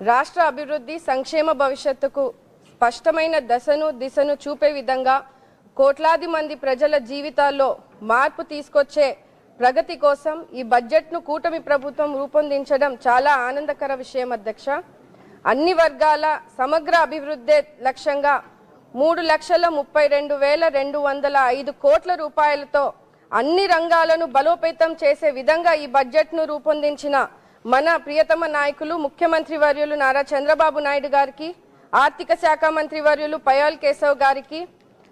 రాష్ట్ర అభివృద్ధి సంక్షేమ భవిష్యత్తుకు స్పష్టమైన దిశను చూపే విధంగా కోట్లాది మంది ప్రజల జీవితాల్లో మార్పు తీసుకొచ్చే ప్రగతి కోసం ఈ బడ్జెట్ను కూటమి ప్రభుత్వం రూపొందించడం చాలా ఆనందకర విషయం అధ్యక్ష. అన్ని వర్గాల సమగ్ర అభివృద్ధి లక్ష్యంగా 3,32,205 కోట్ల రూపాయలతో అన్ని రంగాలను బలోపేతం చేసే విధంగా ఈ బడ్జెట్ను రూపొందించిన మన ప్రియతమ నాయకులు ముఖ్యమంత్రి వర్యులు నారా చంద్రబాబు నాయుడు గారికి, ఆర్థిక శాఖ మంత్రి వర్యులు పయాల్ కేశవ్ గారికి,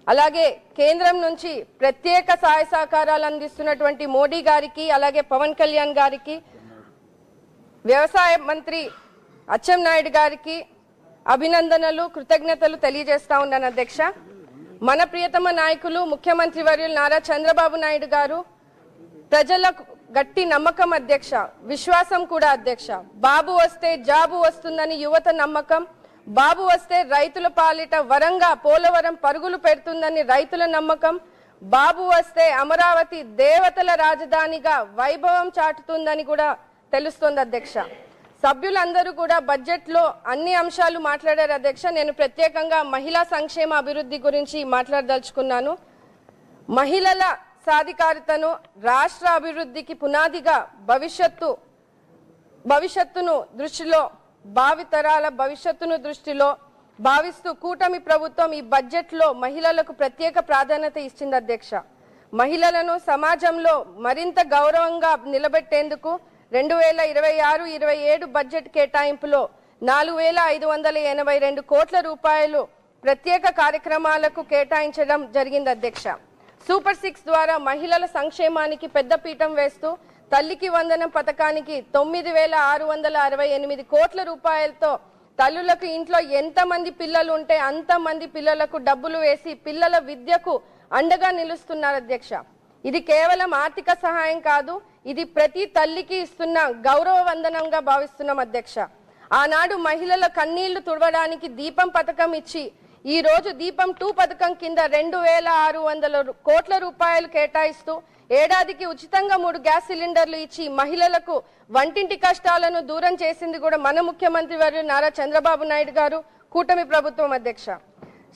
అలాగే కేంద్రం నుంచి ప్రత్యేక సహాయ సహకారాలు అందిస్తున్నటువంటి మోడీ గారికి, అలాగే పవన్ కళ్యాణ్ గారికి, వ్యవసాయ మంత్రి అచ్చెన్నాయుడు గారికి అభినందనలు కృతజ్ఞతలు తెలియజేస్తా ఉన్నాను అధ్యక్ష. మన ప్రియతమ నాయకులు ముఖ్యమంత్రి వర్యులు నారా చంద్రబాబు నాయుడు గారు ప్రజలకు గట్టి నమ్మకం అధ్యక్ష, విశ్వాసం కూడా అధ్యక్ష. బాబు వస్తే జాబు వస్తుందని యువత నమ్మకం, బాబు వస్తే రైతుల పాలిట వరంగా పోలవరం పరుగులు పెడుతుందని రైతుల నమ్మకం, బాబు వస్తే అమరావతి దేవతల రాజధానిగా వైభవం చాటుతుందని కూడా తెలుస్తోంది అధ్యక్ష. సభ్యులందరూ కూడా బడ్జెట్ లో అన్ని అంశాలు మాట్లాడారు అధ్యక్ష. నేను ప్రత్యేకంగా మహిళా సంక్షేమ అభివృద్ధి గురించి మాట్లాడదలుచుకున్నాను. మహిళల సాధికారతను రాష్ట్ర అభివృద్ధికి పునాదిగా భవిష్యత్తును దృష్టిలో భావితరాల భవిష్యత్తును దృష్టిలో భావిస్తూ కూటమి ప్రభుత్వం ఈ బడ్జెట్ లో మహిళలకు ప్రత్యేక ప్రాధాన్యత ఇచ్చింది అధ్యక్ష. మహిళలను సమాజంలో మరింత గౌరవంగా నిలబెట్టేందుకు 2026-27 బడ్జెట్ కేటాయింపులో 4,582 కోట్ల రూపాయలు ప్రత్యేక కార్యక్రమాలకు కేటాయించడం జరిగింది అధ్యక్ష. సూపర్ 6 ద్వారా మహిళల సంక్షేమానికి పెద్ద పీఠం వేస్తూ తల్లికి వందనం పథకానికి 9,668 కోట్ల రూపాయలతో తల్లులకు ఇంట్లో ఎంతమంది పిల్లలు ఉంటే అంతమంది పిల్లలకు డబ్బులు వేసి పిల్లల విద్యకు అండగా నిలుస్తున్నారు అధ్యక్ష. ఇది కేవలం ఆర్థిక సహాయం కాదు, ఇది ప్రతి తల్లికి ఇస్తున్న గౌరవ వందనంగా భావిస్తున్నాం అధ్యక్ష. ఆనాడు మహిళల కన్నీళ్లు తుడవడానికి దీపం పథకం ఇచ్చి ఈ రోజు దీపం 2 పథకం కింద 2,600 కోట్ల రూపాయలు కేటాయిస్తూ ఏడాదికి ఉచితంగా 3 గ్యాస్ సిలిండర్లు ఇచ్చి మహిళలకు వంటింటి కష్టాలను దూరం చేసింది కూడా మన ముఖ్యమంత్రి వర్యులు నారా చంద్రబాబు నాయుడు గారు, కూటమి ప్రభుత్వం అధ్యక్ష.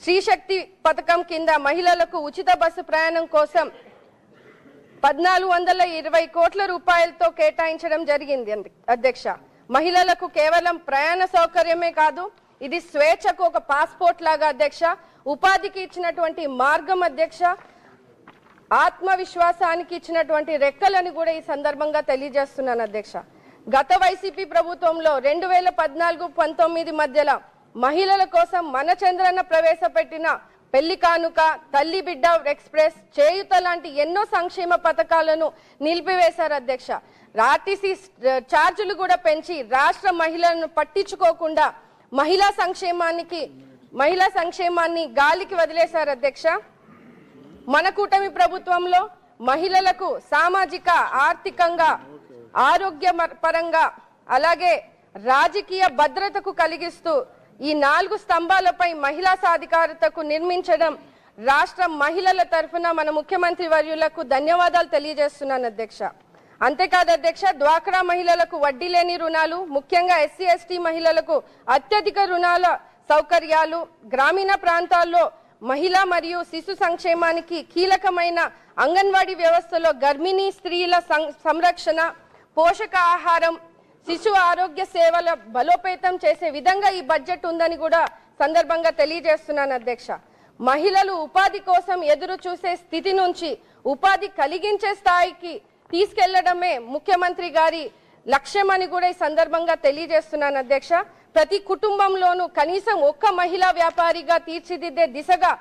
శ్రీశక్తి పథకం కింద మహిళలకు ఉచిత బస్సు ప్రయాణం కోసం 1,420 కోట్ల రూపాయలతో కేటాయించడం జరిగింది అధ్యక్ష. మహిళలకు కేవలం ప్రయాణ సౌకర్యమే కాదు, ఇది స్వేచ్ఛకు ఒక పాస్పోర్ట్ లాగా అధ్యక్ష, ఉపాధికి ఇచ్చినటువంటి మార్గం అధ్యక్ష, ఆత్మవిశ్వాసానికి ఇచ్చినటువంటి రెక్కలని కూడా ఈ సందర్భంగా తెలియజేస్తున్నాను అధ్యక్ష. గత వైసీపీ ప్రభుత్వంలో 2014-19 మధ్యలో మహిళల కోసం మన చంద్రన్న ప్రవేశపెట్టిన పెళ్లి కానుక, తల్లి బిడ్డ ఎక్స్ప్రెస్, చేయుత లాంటి ఎన్నో సంక్షేమ పథకాలను నిలిపివేశారు అధ్యక్ష. ఆర్టీసీ ఛార్జీలు కూడా పెంచి రాష్ట్ర మహిళలను పట్టించుకోకుండా మహిళా సంక్షేమాన్ని గాలికి వదిలేశారు అధ్యక్ష. మన కూటమి ప్రభుత్వంలో మహిళలకు సామాజిక, ఆర్థికంగా, ఆరోగ్య పరంగా అలాగే రాజకీయ భద్రతకు కలిగిస్తూ ఈ 4 స్తంభాలపై మహిళా సాధికారతకు నిర్మించడం రాష్ట్ర మహిళల తరఫున మన ముఖ్యమంత్రి వర్యులకు ధన్యవాదాలు తెలియజేస్తున్నాను అధ్యక్ష. అంతేకాదు అధ్యక్ష, డ్వాక్రా మహిళలకు వడ్డీ లేని రుణాలు, ముఖ్యంగా SC/ST మహిళలకు అత్యధిక రుణాల సౌకర్యాలు, గ్రామీణ ప్రాంతాల్లో మహిళా మరియు శిశు సంక్షేమానికి కీలకమైన అంగన్వాడీ వ్యవస్థలో గర్భిణీ స్త్రీల సంరక్షణ, పోషక ఆహారం, శిశు ఆరోగ్య సేవల బలోపేతం చేసే విధంగా ఈ బడ్జెట్ ఉందని కూడా సందర్భంగా తెలియజేస్తున్నాను అధ్యక్ష. మహిళలు ఉపాధి కోసం ఎదురు చూసే స్థితి నుంచి ఉపాధి కలిగించే స్థాయికి తీసుకెళ్లడమే ముఖ్యమంత్రి గారి లక్ష్యమని కూడా ఈ సందర్భంగా తెలియజేస్తున్నాను అధ్యక్ష. ప్రతి కుటుంబంలోనూ కనీసం ఒక్క మహిళా వ్యాపారిగా తీర్చిదిద్దే దిశగా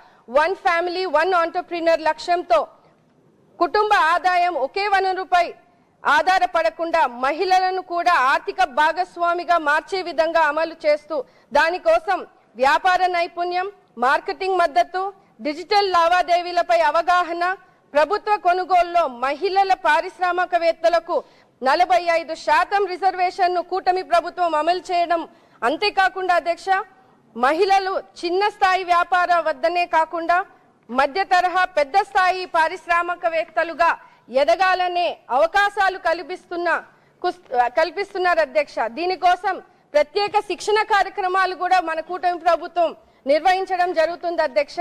1 ఫ్యామిలీ 1 ఆంటర్‌ప్రెన్యూర్ లక్ష్యంతో కుటుంబ ఆదాయం ఒకే వనరుపై ఆధారపడకుండా మహిళలను కూడా ఆర్థిక భాగస్వామిగా మార్చే విధంగా అమలు చేస్తూ దానికోసం వ్యాపార నైపుణ్యం, మార్కెటింగ్ మద్దతు, డిజిటల్ లావాదేవీలపై అవగాహన, ప్రభుత్వ కొనుగోలులో మహిళల పారిశ్రామికవేత్తలకు 45% రిజర్వేషన్ను కూటమి ప్రభుత్వం అమలు చేయడం. అంతేకాకుండా అధ్యక్ష, మహిళలు చిన్న స్థాయి వ్యాపార వద్దనే కాకుండా మధ్య తరహా పెద్ద స్థాయి పారిశ్రామికవేత్తలుగా ఎదగాలనే అవకాశాలు కల్పిస్తున్నారు అధ్యక్ష. దీనికోసం ప్రత్యేక శిక్షణ కార్యక్రమాలు కూడా మన కూటమి ప్రభుత్వం నిర్వహించడం జరుగుతుంది అధ్యక్ష.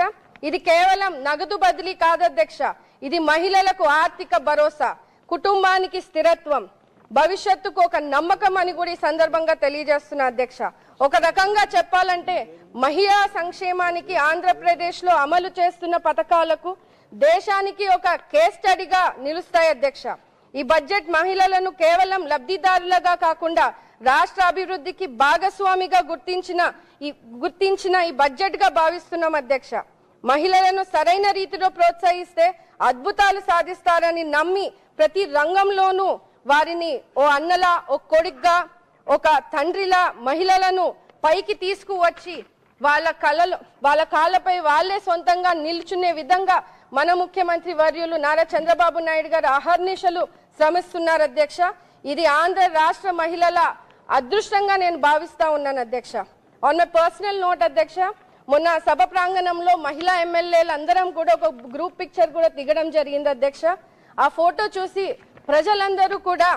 ఇది కేవలం నగదు బదిలీ కాదు అధ్యక్ష, ఇది మహిళలకు ఆర్థిక భరోసా, కుటుంబానికి స్థిరత్వం, భవిష్యత్తుకు ఒక నమ్మకం అని కూడా ఈ సందర్భంగా తెలియజేస్తున్నా అధ్యక్ష. ఒక రకంగా చెప్పాలంటే మహిళా సంక్షేమానికి ఆంధ్రప్రదేశ్ లో అమలు చేస్తున్న పథకాలకు దేశానికి ఒక కేస్ స్టడీగా నిలుస్తాయి అధ్యక్ష. ఈ బడ్జెట్ మహిళలను కేవలం లబ్ధిదారులుగా కాకుండా రాష్ట్ర అభివృద్ధికి భాగస్వామిగా గుర్తించిన ఈ బడ్జెట్ గా భావిస్తున్నాం అధ్యక్ష. మహిళలను సరైన రీతిలో ప్రోత్సహిస్తే అద్భుతాలు సాధిస్తారని నమ్మి ప్రతి రంగంలోనూ వారిని ఓ అన్నలా, ఓ కొడుగ్గా, ఒక తండ్రిలా మహిళలను పైకి తీసుకువచ్చి వాళ్ళ కాళ్ళపై వాళ్ళే సొంతంగా నిల్చునే విధంగా మన ముఖ్యమంత్రి వర్యులు నారా చంద్రబాబు నాయుడు గారు అహర్నిశలు శ్రమిస్తున్నారు అధ్యక్ష. ఇది ఆంధ్ర రాష్ట్ర మహిళల అదృష్టంగా నేను భావిస్తా ఉన్నాను అధ్యక్ష. ఆన్ మై పర్సనల్ నోట్ అధ్యక్ష, మొన్న సభ ప్రాంగణంలో మహిళా ఎమ్మెల్యేలు అందరం కూడా ఒక గ్రూప్ పిక్చర్ కూడా దిగడం జరిగింది అధ్యక్ష. ఆ ఫోటో చూసి ప్రజలందరూ కూడా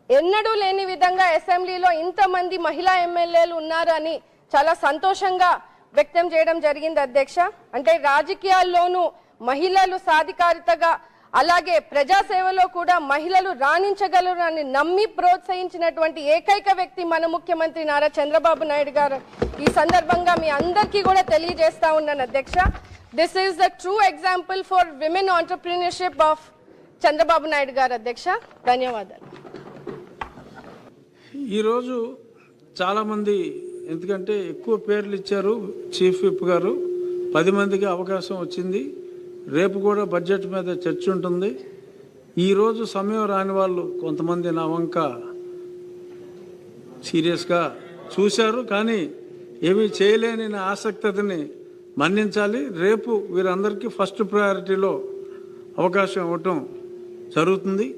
ఎన్నడూ లేని విధంగా అసెంబ్లీలో ఇంతమంది మహిళా ఎమ్మెల్యేలు ఉన్నారు అని చాలా సంతోషంగా వ్యక్తం చేయడం జరిగింది అధ్యక్ష. అంటే రాజకీయాల్లోనూ మహిళలు సాధికారితగా, అలాగే ప్రజాసేవలో కూడా మహిళలు రాణించగలరు అని నమ్మి ప్రోత్సహించినటువంటి ఏకైక వ్యక్తి మన ముఖ్యమంత్రి నారా చంద్రబాబు నాయుడు గారు. ఈ సందర్భంగా మీ అందరికీ కూడా తెలియజేస్తా ఉన్నాను అధ్యక్ష. This is the true example for women entrepreneurship of Chandrababu Naidu గారు అధ్యక్ష. ధన్యవాదాలు. ఈరోజు చాలామంది, ఎందుకంటే ఎక్కువ పేర్లు ఇచ్చారు చీఫ్ విప్ గారు, 10 మందికి అవకాశం వచ్చింది. రేపు కూడా బడ్జెట్ మీద చర్చ ఉంటుంది. ఈరోజు సమయం రాని వాళ్ళు కొంతమంది నా వంక సీరియస్గా చూశారు, కానీ ఏమీ చేయలేని నా ఆసక్తిని మన్నించాలి. రేపు వీరందరికీ ఫస్ట్ ప్రయారిటీలో అవకాశం ఇవ్వటం జరుగుతుంది.